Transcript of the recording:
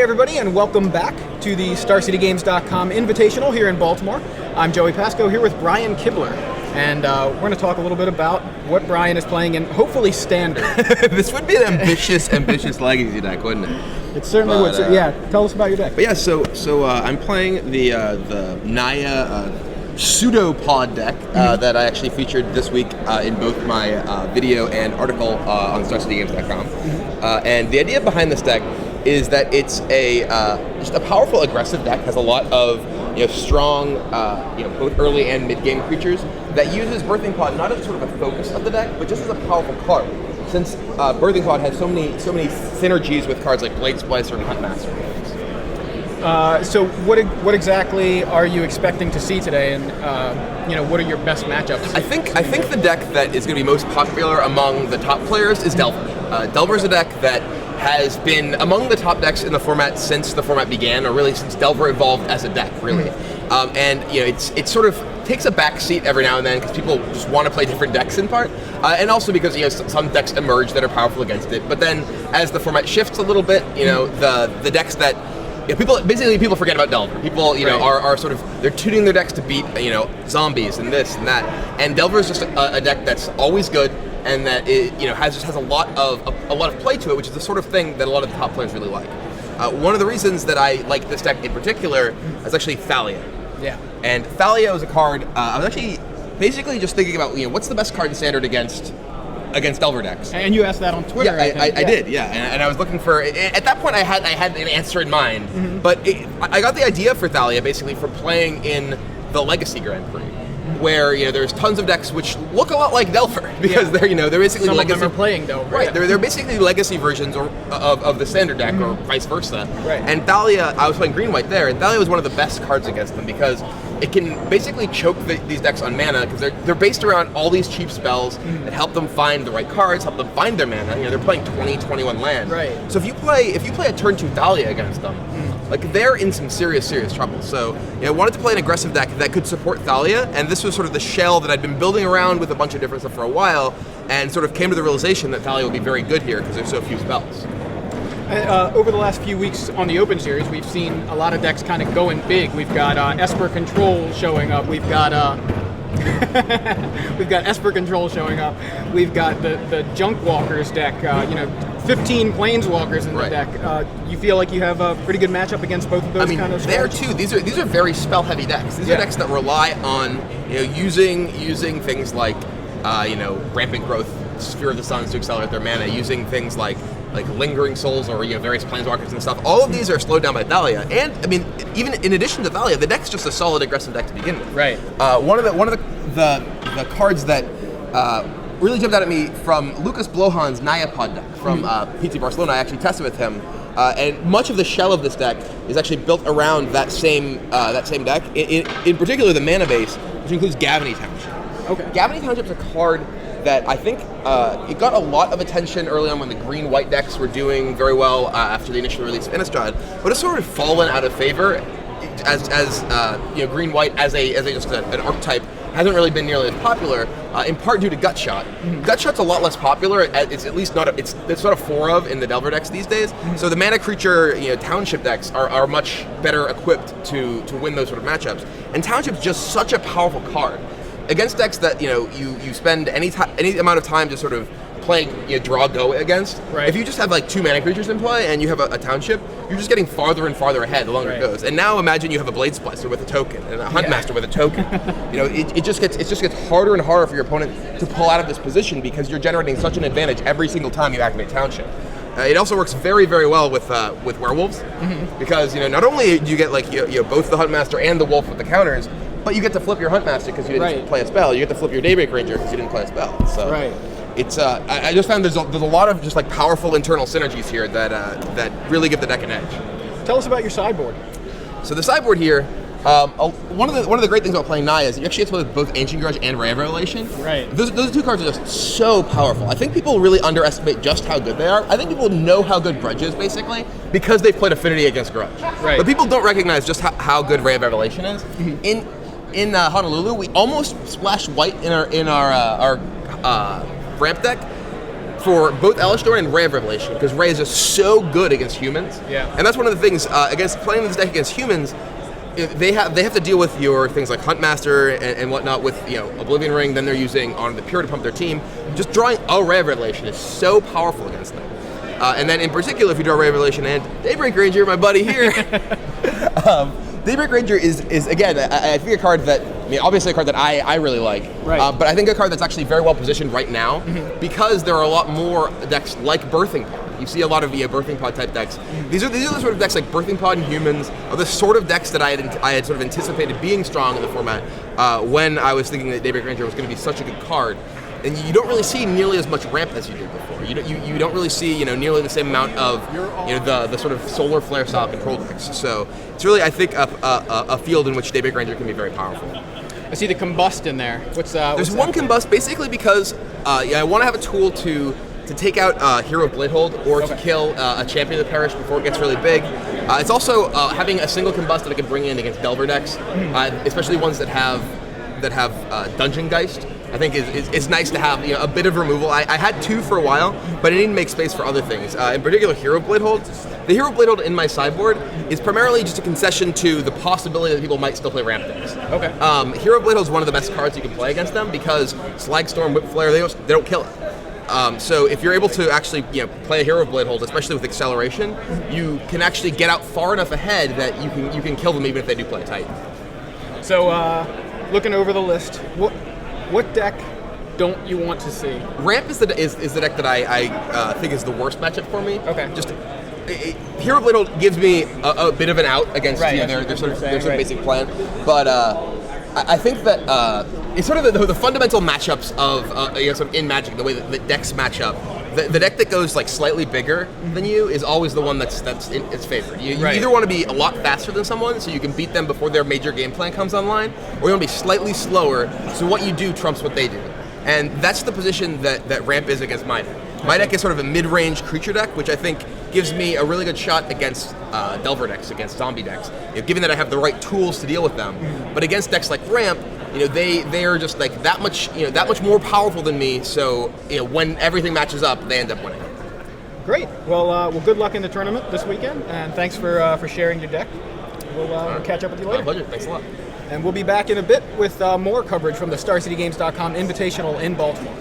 everybody, and welcome back to the StarCityGames.com Invitational here in Baltimore. I'm Joey Pasco here with Brian Kibler, and we're going to talk a little bit about what Brian is playing in, hopefully Standard. This would be an ambitious Legacy deck, wouldn't it? It certainly would. Yeah, tell us about your deck. But yeah, so I'm playing the Naya Pseudopod deck that I actually featured this week in both my video and article on StarCityGames.com. And the idea behind this deck is that it's just a powerful, aggressive deck. Has a lot of strong, both early and mid game creatures that uses Birthing Pod not as sort of a focus of the deck, but just as a powerful card. Since Birthing Pod has so many synergies with cards like Blade Splicer and Huntmaster. So what exactly are you expecting to see today, and what are your best matchups? I think the deck that is going to be most popular among the top players is Delver. Delver is a deck that has been among the top decks in the format since the format began, or really since Delver evolved as a deck, really. And it sort of takes a back seat every now and then because people just want to play different decks in part, and also because some decks emerge that are powerful against it. But then as the format shifts a little bit, the decks that people forget about Delver. People, are sort of, they're tuning their decks to beat, zombies and this and that. And Delver is just a deck that's always good, and that it, has a lot of play to it, which is the sort of thing that a lot of the top players really like. One of the reasons that I like this deck in particular is actually Thalia. Yeah. And Thalia is a card. I was actually basically just thinking about what's the best card in Standard against Delver decks. And you asked that on Twitter. Yeah, I did. Yeah, and I was looking for. At that point, I had an answer in mind, but I got the idea for Thalia basically from playing in the Legacy Grand Prix, where there's tons of decks which look a lot like Delver because they're basically some legacy. Of them are playing Delver. Right, they're basically legacy versions of the Standard deck, or vice versa. Right. And Thalia, I was playing green white there, and Thalia was one of the best cards against them because it can basically choke these decks on mana because they're based around all these cheap spells that help them find the right cards, help them find their mana. They're playing 20, 21 land. Right. So if you play a turn 2 Thalia against them, they're in some serious trouble. So I wanted to play an aggressive deck that could support Thalia, and this was sort of the shell that I'd been building around with a bunch of different stuff for a while, and sort of came to the realization that Thalia would be very good here because there's so few spells. Over the last few weeks on the Open Series, we've seen a lot of decks kind of going big. We've got Esper Control showing up. We've got Esper Control showing up. We've got the Junk Walkers deck. 15 Planeswalkers in the deck. You feel like you have a pretty good matchup against both of those kind of there strategies? too. These are very spell heavy decks. These are decks that rely on using things like Rampant Growth, Sphere of the Suns to accelerate their mana, using things like Lingering Souls or various Planeswalkers and stuff. All of these are slowed down by Thalia, and even in addition to Thalia, the deck's just a solid aggressive deck to begin with. Right. One of the cards that really jumped out at me from Lucas Blohan's Naya Pod deck from PT Barcelona. I actually tested with him, and much of the shell of this deck is actually built around that same deck. In particular, the mana base, which includes Gavany Township. Okay. Gavany Township's a card that I think it got a lot of attention early on when the green-white decks were doing very well after the initial release of Innistrad, but it's sort of fallen out of favor as green-white as an archetype hasn't really been nearly as popular, in part due to Gutshot. Gutshot's a lot less popular. It's at least it's not a 4 of in the Delver decks these days. So the mana creature Township decks are much better equipped to win those sort of matchups. And Township's just such a powerful card against decks that you spend any amount of time just sort of playing draw go against. Right. If you just have 2 mana creatures in play and you have a Township, you're just getting farther and farther ahead the longer it goes. And now imagine you have a Blade Splicer with a token and a Huntmaster with a token. It just gets harder and harder for your opponent to pull out of this position because you're generating such an advantage every single time you activate Township. It also works very, very well with werewolves because not only do you get both the Huntmaster and the wolf with the counters, but you get to flip your Huntmaster because you didn't play a spell. You get to flip your Daybreak Ranger because you didn't play a spell. So it's I just found there's a lot of just powerful internal synergies here that really give the deck an edge. Tell us about your sideboard. So the sideboard here, one of the great things about playing Naya is you actually get to play with both Ancient Grudge and Ray of Revelation. Right. Those 2 cards are just so powerful. I think people really underestimate just how good they are. I think people know how good Grudge is basically because they've played Affinity against Grudge. Right. But people don't recognize just how good Ray of Revelation is. In Honolulu, we almost splashed white in our ramp deck, for both Alistar and Ray of Revelation, because Ray is just so good against humans. Yeah. And that's one of the things, against playing this deck against humans, they have to deal with your things like Huntmaster and whatnot with Oblivion Ring. Then they're using on the Pure to pump their team. Just drawing a Ray of Revelation is so powerful against them. And then in particular, if you draw Ray of Revelation and Daybreak Ranger, my buddy here, Daybreak Ranger is again, I think a card that, obviously a card that I really like, right. But I think a card that's actually very well positioned right now because there are a lot more decks like Birthing Pod. You see a lot of Birthing Pod type decks. These are the sort of decks like Birthing Pod and Humans are the sort of decks that I had sort of anticipated being strong in the format when I was thinking that Daybreak Ranger was going to be such a good card. And you don't really see nearly as much ramp as you did before. You don't really see nearly the same amount of the sort of Solar Flare style control decks. So it's really, I think, a field in which Daybreak Ranger can be very powerful. I see the Combust in there. There's one Combust basically because I want to have a tool to take out Hero Bladehold or to kill a Champion of the Parish before it gets really big. It's also having a single Combust that I can bring in against Delver decks, especially ones that have Dungeon Geist. I think it's nice to have a bit of removal. I had two for a while, but I need to make space for other things. In particular, Hero Bladehold. The Hero Bladehold in my sideboard is primarily just a concession to the possibility that people might still play ramp decks. Okay. Hero Bladehold is one of the best cards you can play against them because Slagstorm, Whip Flare, they don't kill it. So if you're able to actually play a Hero Bladehold, especially with acceleration, you can actually get out far enough ahead that you can kill them even if they do play tight. So looking over the list, what deck don't you want to see? Ramp is the deck that I think is the worst matchup for me. Okay. Just Hero Bladehold gives me a bit of an out against their sort of basic plan, but I think that it's sort of the fundamental matchups of sort of in Magic, the way that the decks match up. The deck that goes like slightly bigger than you is always the one that's in its favor. You either want to be a lot faster than someone so you can beat them before their major game plan comes online, or you want to be slightly slower so what you do trumps what they do. And that's the position that Ramp is against my deck. My deck is sort of a mid-range creature deck, which I think gives me a really good shot against Delver decks, against zombie decks, given that I have the right tools to deal with them. But against decks like Ramp, they are just like that much more powerful than me. So when everything matches up, they end up winning. Great. Well, good luck in the tournament this weekend, and thanks for sharing your deck. We'll catch up with you later. My pleasure. Thanks a lot. And we'll be back in a bit with more coverage from the StarCityGames.com Invitational in Baltimore.